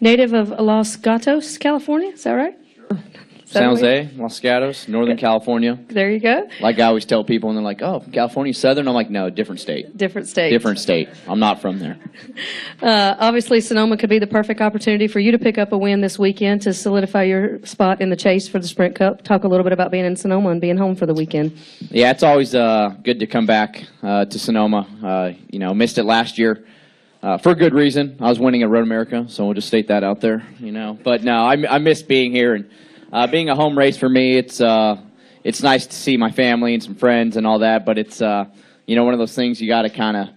Native of Los Gatos, California, is that right? Sure. San Jose, Los Gatos, Northern California. There you go. Like I always tell people, and they're like, oh, California, Southern? I'm like, no, different state. Different state. Different state. I'm not from there. Obviously, Sonoma could be the perfect opportunity for you to pick up a win this weekend to solidify your spot in the chase for the Sprint Cup. Talk a little bit about being in Sonoma and being home for the weekend. Yeah, it's always good to come back to Sonoma. Missed it last year. For a good reason. I was winning at Road America, so we'll just state that out there, But no, I miss being here, and being a home race for me, it's nice to see my family and some friends and all that, but it's, one of those things you got to kind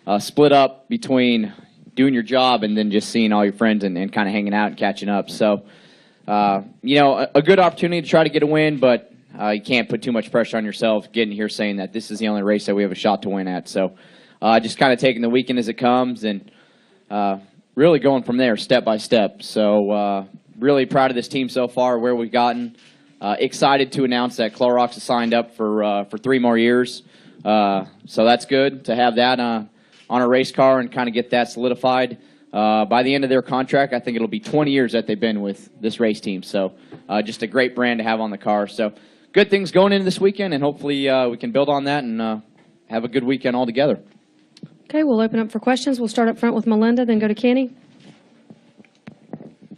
of split up between doing your job and then just seeing all your friends and kind of hanging out and catching up. So, a good opportunity to try to get a win, but you can't put too much pressure on yourself getting here saying that this is the only race that we have a shot to win at. So, just kind of taking the weekend as it comes and really going from there step by step. So really proud of this team so far, where we've gotten. Excited to announce that Clorox has signed up for 3 more years. So that's good to have that on a race car and kind of get that solidified. By the end of their contract, I think it'll be 20 years that they've been with this race team. So just a great brand to have on the car. So good things going into this weekend, and hopefully we can build on that and have a good weekend all together. Okay, we'll open up for questions. We'll start up front with Melinda, then go to Kenny.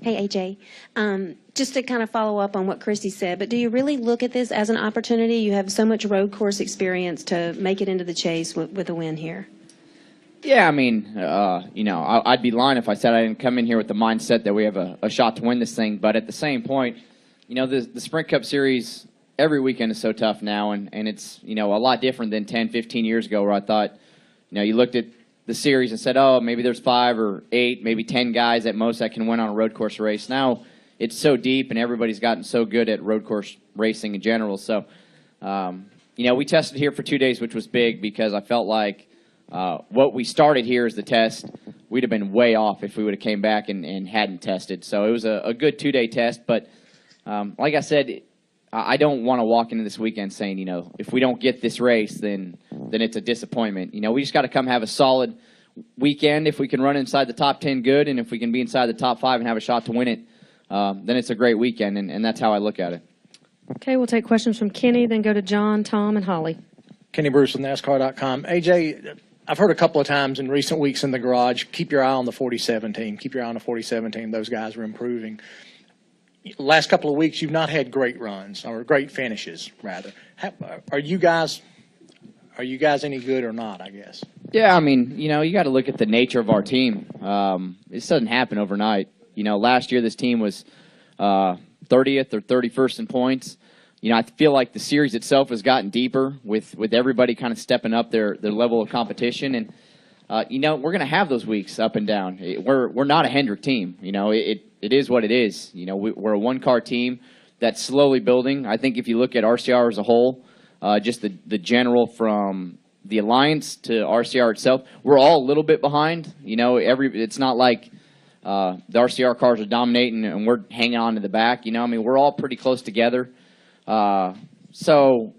Hey, AJ. Just to kind of follow up on what Christy said, but do you really look at this as an opportunity? You have so much road course experience to make it into the chase with a win here. Yeah, I mean, I'd be lying if I said I didn't come in here with the mindset that we have a shot to win this thing. But at the same point, the Sprint Cup Series every weekend is so tough now, and it's, a lot different than 10, 15 years ago where I thought, you looked at the series and said, oh, maybe there's 5 or 8, maybe 10 guys at most that can win on a road course race. Now it's so deep, and everybody's gotten so good at road course racing in general. So, we tested here for 2 days, which was big because I felt like what we started here as the test, we'd have been way off if we would have came back and hadn't tested. So it was a good 2-day test. But like I said, I don't want to walk into this weekend saying, if we don't get this race, then it's a disappointment. We just got to come have a solid weekend. If we can run inside the top 10, good. And if we can be inside the top 5 and have a shot to win it, then it's a great weekend. And that's how I look at it. Okay, we'll take questions from Kenny, then go to John, Tom, and Holly. Kenny Bruce with NASCAR.com. AJ, I've heard a couple of times in recent weeks in the garage, keep your eye on the 47 team. Keep your eye on the 47 team. Those guys are improving. Last couple of weeks, you've not had great runs, or great finishes, rather. Are you guys any good or not, I guess? Yeah, I mean, you got to look at the nature of our team. This doesn't happen overnight. Last year this team was 30th or 31st in points. I feel like the series itself has gotten deeper with everybody kind of stepping up their level of competition. And, we're going to have those weeks up and down. We're not a Hendrick team. It is what it is. We're a one-car team that's slowly building. I think if you look at RCR as a whole, just the general from the Alliance to RCR itself, we're all a little bit behind. It's not like the RCR cars are dominating and we're hanging on to the back. We're all pretty close together. So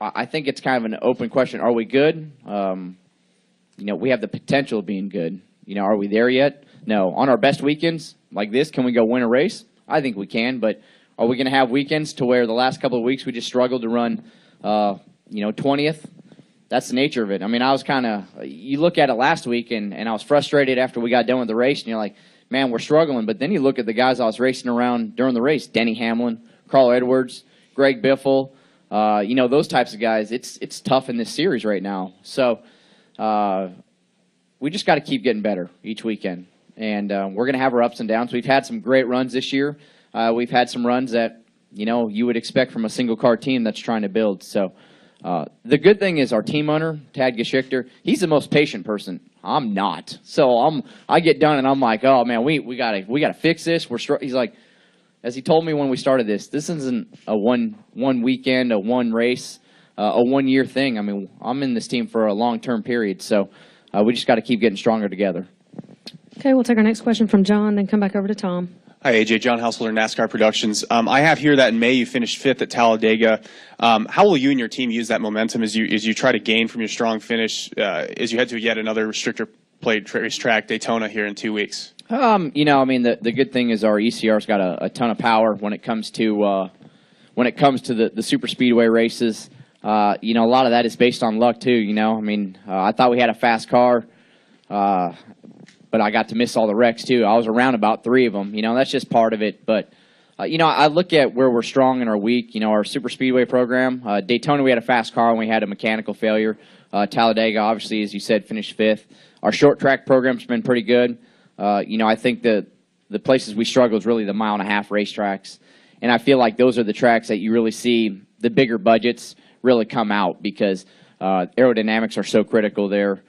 I think it's kind of an open question. Are we good? We have the potential of being good. Are we there yet? No. On our best weekends like this, can we go win a race? I think we can, but are we going to have weekends to where the last couple of weeks we just struggled to run, 20th? That's the nature of it. I was you look at it last week, and I was frustrated after we got done with the race, and you're like, man, we're struggling. But then you look at the guys I was racing around during the race, Denny Hamlin, Carl Edwards, Greg Biffle, those types of guys. It's tough in this series right now. So we just got to keep getting better each weekend. And we're going to have our ups and downs. We've had some great runs this year. We've had some runs that, you would expect from a single-car team that's trying to build. So the good thing is our team owner, Tad Geschichter, he's the most patient person. I'm not. So I get done, and I'm like, oh, man, we gotta fix this. He's like, as he told me when we started this isn't a one weekend, a one race, a one-year thing. I'm in this team for a long-term period. So we just got to keep getting stronger together. Okay, we'll take our next question from John, then come back over to Tom. Hi, AJ. John Householder, NASCAR Productions. I have here that in May you finished 5th at Talladega. How will you and your team use that momentum as you try to gain from your strong finish as you head to yet another restrictor played racetrack Daytona here in 2 weeks? You know, I mean, the good thing is our ECR's got a ton of power when it comes to the super speedway races. You know, a lot of that is based on luck too. You know, I mean, I thought we had a fast car, but I got to miss all the wrecks too. I was around about 3 of them. You know, that's just part of it. But you know, I look at where we're strong and our weak. You know, our super speedway program. Daytona, we had a fast car and we had a mechanical failure. Talladega, obviously, as you said, finished 5th. Our short track program's been pretty good. You know, I think the places we struggle is really the mile-and-a-half racetracks. And I feel like those are the tracks that you really see the bigger budgets really come out because aerodynamics are so critical there.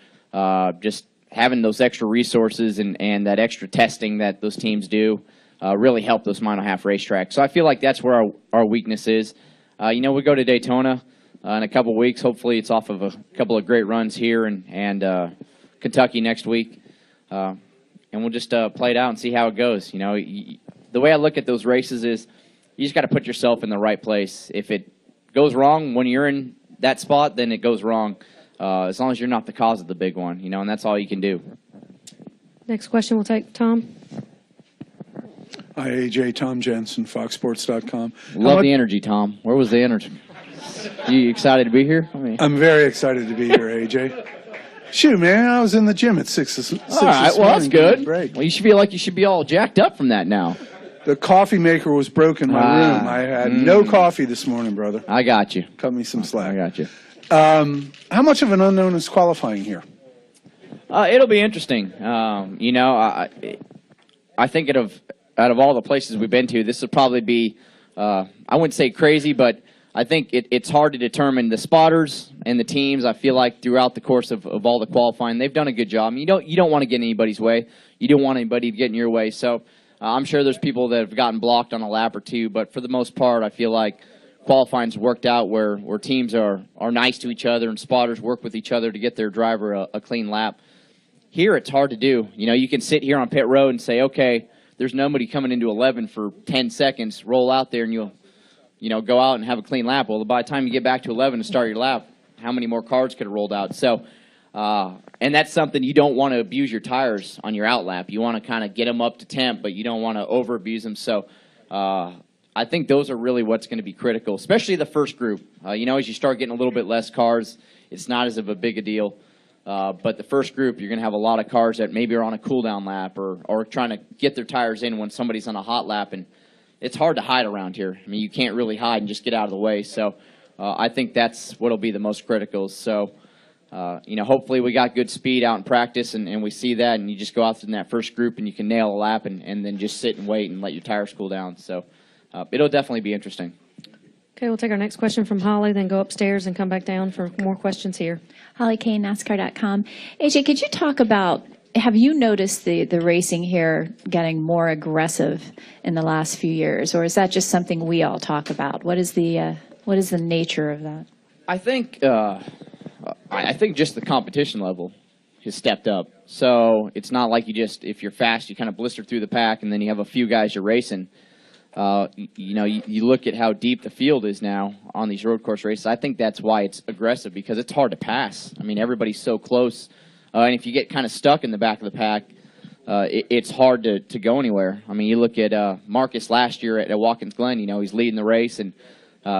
Just having those extra resources and that extra testing that those teams do really help those mile-and-a-half racetracks. So I feel like that's where our weakness is. You know, we go to Daytona in a couple weeks. Hopefully it's off of a couple of great runs here and Kentucky next week. And we'll just play it out and see how it goes. You know, the way I look at those races is you just got to put yourself in the right place. If it goes wrong when you're in that spot, then it goes wrong. As long as you're not the cause of the big one, you know, and that's all you can do. Next question we'll take, Tom. Hi, AJ. Tom Jensen, FoxSports.com. Love the energy, Tom. Where was the energy? You excited to be here? I'm very excited to be here, AJ. Shoot, man, I was in the gym at 6 all right, well, that's good. Break. Well, you should feel like you should be all jacked up from that now. The coffee maker was broken in my room. I had no coffee this morning, brother. I got you. Cut me some slack. I got you. How much of an unknown is qualifying here? It'll be interesting. You know, I think out of all the places we've been to, this will probably be, I wouldn't say crazy, but I think it's hard to determine the spotters and the teams. I feel like throughout the course of all the qualifying, they've done a good job. You don't want to get in anybody's way. You don't want anybody to get in your way. So I'm sure there's people that have gotten blocked on a lap or two, but for the most part, I feel like qualifying's worked out where teams are nice to each other and spotters work with each other to get their driver a clean lap. Here, it's hard to do. You know, you can sit here on pit road and say, okay, there's nobody coming into 11 for 10 seconds. Roll out there and you'll go out and have a clean lap. Well, by the time you get back to 11 and start your lap, how many more cars could have rolled out? So, and that's something you don't want to abuse your tires on your out lap. You want to kind of get them up to temp, but you don't want to over abuse them. So, I think those are really what's going to be critical, especially the first group. You know, as you start getting a little bit less cars, it's not as of a big a deal. But the first group, you're going to have a lot of cars that maybe are on a cool-down lap or trying to get their tires in when somebody's on a hot lap. And it's hard to hide around here. I mean, you can't really hide and just get out of the way. So I think that's what will be the most critical. So, you know, hopefully we got good speed out in practice and we see that. And you just go out in that first group and you can nail a lap and then just sit and wait and let your tires cool down. So it'll definitely be interesting. Okay, we'll take our next question from Holly, then go upstairs and come back down for more questions here. Holly Kane, NASCAR.com. AJ, could you talk about, have you noticed the racing here getting more aggressive in the last few years, or is that just something we all talk about? What is the nature of that? I think just the competition level has stepped up. So it's not like you just, if you're fast, you kind of blister through the pack, and then you have a few guys you're racing. You know, you look at how deep the field is now on these road course races. I think that's why it's aggressive, because it's hard to pass. I mean, everybody's so close. And if you get kind of stuck in the back of the pack, it's hard to go anywhere. I mean, you look at Marcus last year at Watkins Glen, you know, he's leading the race, and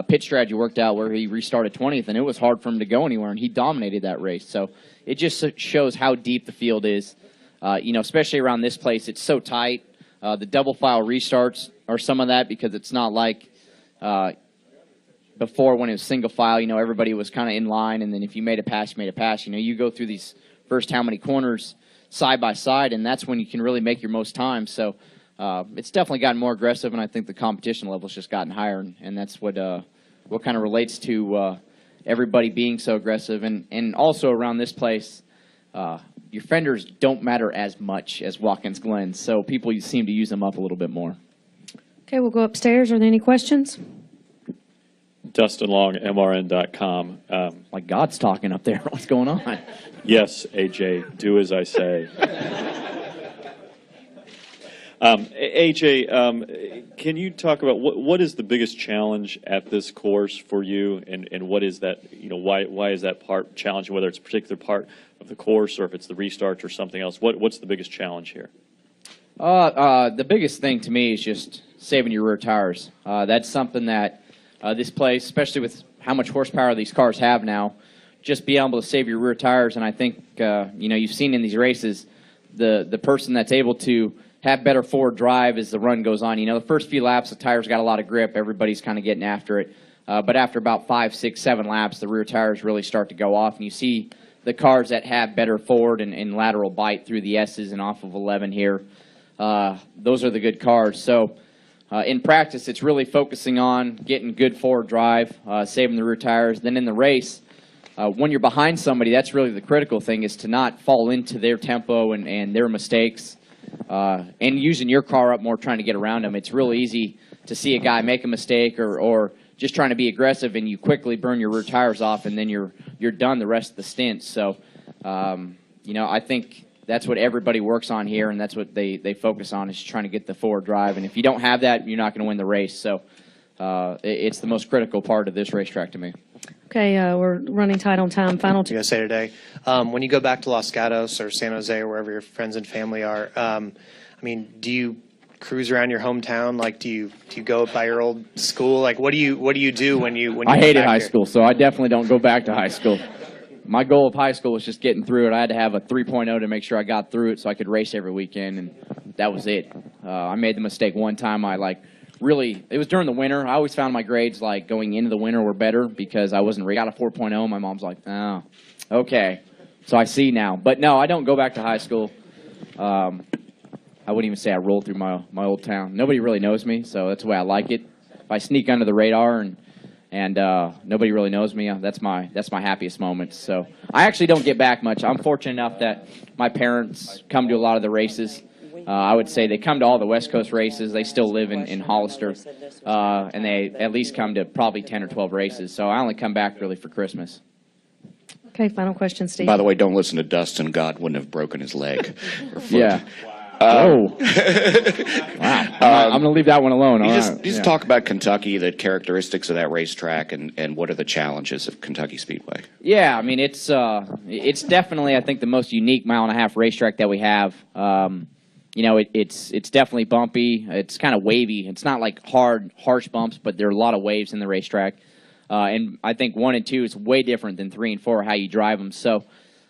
pit strategy worked out where he restarted 20th, and it was hard for him to go anywhere, and he dominated that race. So it just shows how deep the field is. You know, especially around this place, it's so tight. The double file restarts are some of that, because it's not like before when it was single file, you know, everybody was kind of in line, and then if you made a pass, you made a pass. You know, you go through these first how many corners side by side, and that's when you can really make your most time. So it's definitely gotten more aggressive, and I think the competition level's just gotten higher, and that's what kind of relates to everybody being so aggressive. And also around this place, your fenders don't matter as much as Watkins Glen, so people seem to use them up a little bit more. Okay, we'll go upstairs. Are there any questions? Dustin Long, MRN.com. Like God's talking up there. What's going on? Yes, AJ, do as I say. AJ, can you talk about what is the biggest challenge at this course for you, and what is that? Why is that part challenging? Whether it's a particular part of the course or if it's the restarts or something else. What's the biggest challenge here? The biggest thing to me is just saving your rear tires. That's something that this place, especially with how much horsepower these cars have now, just be able to save your rear tires. And I think you've seen in these races the person that's able to have better forward drive as the run goes on. The first few laps, the tires got a lot of grip. Everybody's kind of getting after it. But after about 5, 6, 7 laps, the rear tires really start to go off. And you see the cars that have better forward and lateral bite through the S's and off of 11 here. Those are the good cars. So in practice, it's really focusing on getting good forward drive, saving the rear tires. Then in the race, when you're behind somebody, that's really the critical thing, is to not fall into their tempo and their mistakes. And using your car up more, trying to get around them. It's real easy to see a guy make a mistake or just trying to be aggressive, and you quickly burn your rear tires off, and then you're done the rest of the stint. So, I think that's what everybody works on here, and that's what they focus on, is trying to get the forward drive. And if you don't have that, you're not going to win the race. So it's the most critical part of this racetrack to me. Okay, we're running tight on time. Final two. You guys say today, when you go back to Los Gatos or San Jose or wherever your friends and family are, do you cruise around your hometown? Like, do you go by your old school? Like, what do you do when you? I hated high school, so I definitely don't go back to high school. My goal of high school was just getting through it. I had to have a 3.0 to make sure I got through it so I could race every weekend, and that was it. I made the mistake one time. It was during the winter. I always found my grades going into the winter were better because I wasn't got a 4.0. My mom's like, oh, okay. So I see now. But no, I don't go back to high school. I wouldn't even say I rolled through my old town. Nobody really knows me, so that's the way I like it. If I sneak under the radar and nobody really knows me, that's my happiest moment. So I actually don't get back much. I'm fortunate enough that my parents come to a lot of the races. I would say they come to all the West Coast races. They still live in Hollister, and they at least come to probably 10 or 12 races. So I only come back really for Christmas. Okay, final question, Steve. By the way, don't listen to Dustin. God wouldn't have broken his leg or foot. Yeah. Wow. I'm going to leave that one alone. You just talk about Kentucky, the characteristics of that racetrack, and what are the challenges of Kentucky Speedway? Yeah, it's definitely, I think, the most unique mile-and-a-half racetrack that we have. It's definitely bumpy. It's kind of wavy. It's not like hard, harsh bumps, but there are a lot of waves in the racetrack. And I think 1 and 2 is way different than 3 and 4, how you drive them. So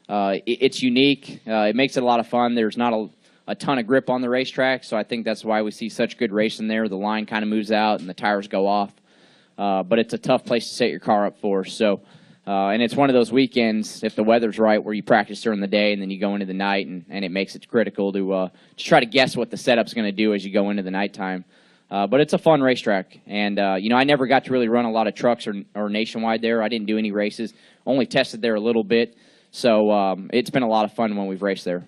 it's unique. It makes it a lot of fun. There's not a ton of grip on the racetrack, so I think that's why we see such good racing there. The line kind of moves out and the tires go off. But it's a tough place to set your car up for. So, and it's one of those weekends, if the weather's right, where you practice during the day and then you go into the night, and it makes it critical to try to guess what the setup's going to do as you go into the nighttime. But it's a fun racetrack. And, I never got to really run a lot of trucks or nationwide there. I didn't do any races, only tested there a little bit. So it's been a lot of fun when we've raced there.